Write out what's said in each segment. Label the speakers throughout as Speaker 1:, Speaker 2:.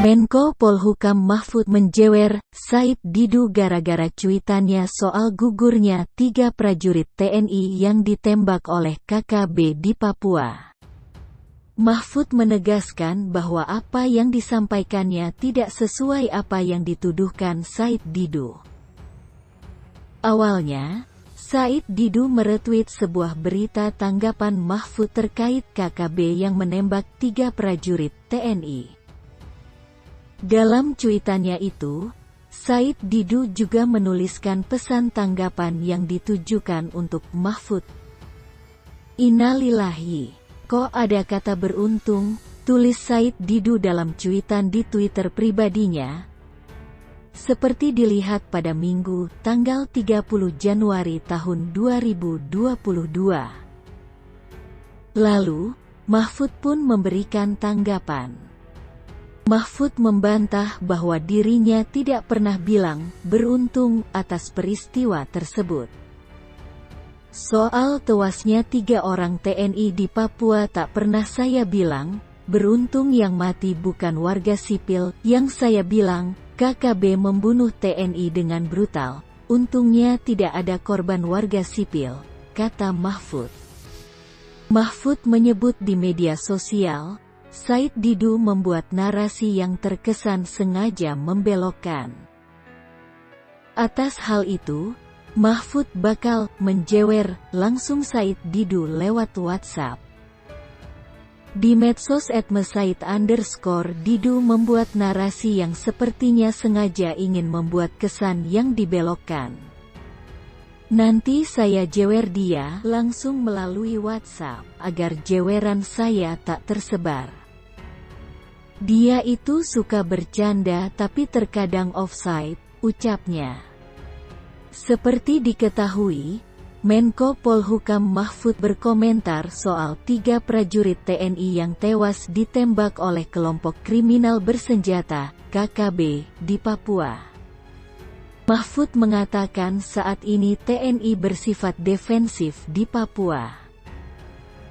Speaker 1: Menko Polhukam Mahfud menjewer Said Didu gara-gara cuitannya soal gugurnya 3 prajurit TNI yang ditembak oleh KKB di Papua. Mahfud menegaskan bahwa apa yang disampaikannya tidak sesuai apa yang dituduhkan Said Didu. Awalnya, Said Didu meretweet sebuah berita tanggapan Mahfud terkait KKB yang menembak 3 prajurit TNI. Dalam cuitannya itu, Said Didu juga menuliskan pesan tanggapan yang ditujukan untuk Mahfud. Innalillahi, kok ada kata beruntung, tulis Said Didu dalam cuitan di Twitter pribadinya. Seperti dilihat pada Minggu, tanggal 30 Januari tahun 2022. Lalu, Mahfud pun memberikan tanggapan. Mahfud membantah bahwa dirinya tidak pernah bilang beruntung atas peristiwa tersebut. Soal tewasnya 3 orang TNI di Papua tak pernah saya bilang, beruntung yang mati bukan warga sipil, yang saya bilang, KKB membunuh TNI dengan brutal, untungnya tidak ada korban warga sipil, kata Mahfud. Mahfud menyebut di media sosial, Said Didu membuat narasi yang terkesan sengaja membelokkan. Atas hal itu, Mahfud bakal menjewer langsung Said Didu lewat WhatsApp. Di medsos @mesaid_Didu membuat narasi yang sepertinya sengaja ingin membuat kesan yang dibelokkan. Nanti saya jewer dia langsung melalui WhatsApp, agar jeweran saya tak tersebar. Dia itu suka bercanda tapi terkadang offside, ucapnya. Seperti diketahui, Menko Polhukam Mahfud berkomentar soal 3 prajurit TNI yang tewas ditembak oleh kelompok kriminal bersenjata, KKB, di Papua. Mahfud mengatakan saat ini TNI bersifat defensif di Papua.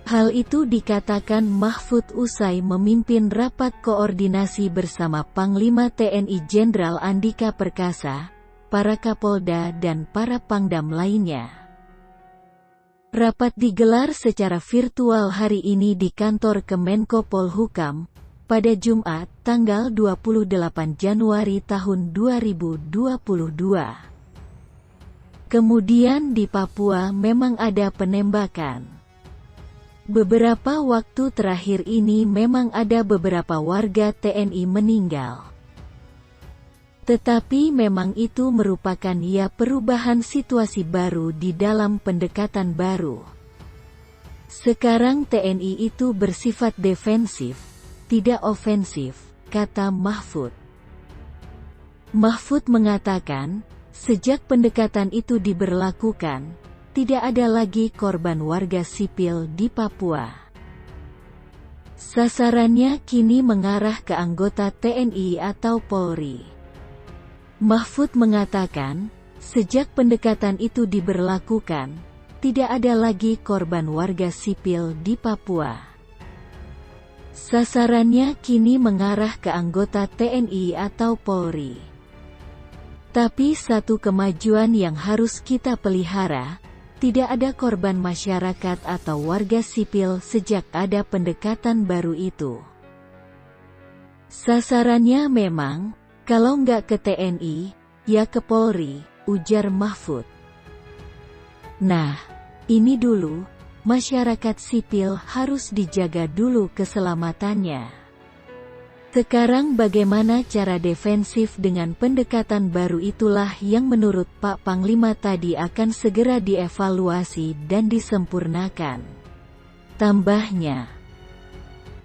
Speaker 1: Hal itu dikatakan Mahfud usai memimpin rapat koordinasi bersama Panglima TNI Jenderal Andika Perkasa, para Kapolda dan para Pangdam lainnya. Rapat digelar secara virtual hari ini di kantor Kemenko Polhukam, pada Jumat, tanggal 28 Januari tahun 2022. Kemudian di Papua memang ada penembakan. Beberapa waktu terakhir ini memang ada beberapa warga TNI meninggal. Tetapi memang itu merupakan perubahan situasi baru di dalam pendekatan baru. Sekarang TNI itu bersifat defensif, tidak ofensif, kata Mahfud. Mahfud mengatakan, sejak pendekatan itu diberlakukan, tidak ada lagi korban warga sipil di Papua. Sasarannya kini mengarah ke anggota TNI atau Polri. Mahfud mengatakan, sejak pendekatan itu diberlakukan, tidak ada lagi korban warga sipil di Papua. Sasarannya kini mengarah ke anggota TNI atau Polri. Tapi satu kemajuan yang harus kita pelihara, tidak ada korban masyarakat atau warga sipil sejak ada pendekatan baru itu. Sasarannya memang, kalau nggak ke TNI, ya ke Polri, ujar Mahfud. Nah, ini dulu, masyarakat sipil harus dijaga dulu keselamatannya. Sekarang bagaimana cara defensif dengan pendekatan baru itulah yang menurut Pak Panglima tadi akan segera dievaluasi dan disempurnakan. Tambahnya.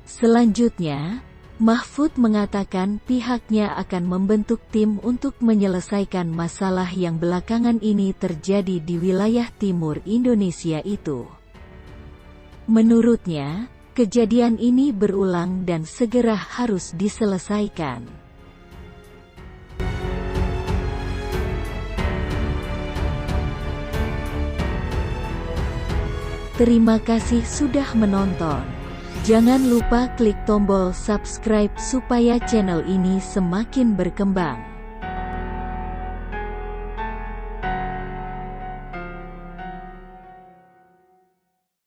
Speaker 1: Selanjutnya, Mahfud mengatakan pihaknya akan membentuk tim untuk menyelesaikan masalah yang belakangan ini terjadi di wilayah timur Indonesia itu. Menurutnya, kejadian ini berulang dan segera harus diselesaikan. Terima kasih sudah menonton. Jangan lupa klik tombol subscribe supaya channel ini semakin berkembang.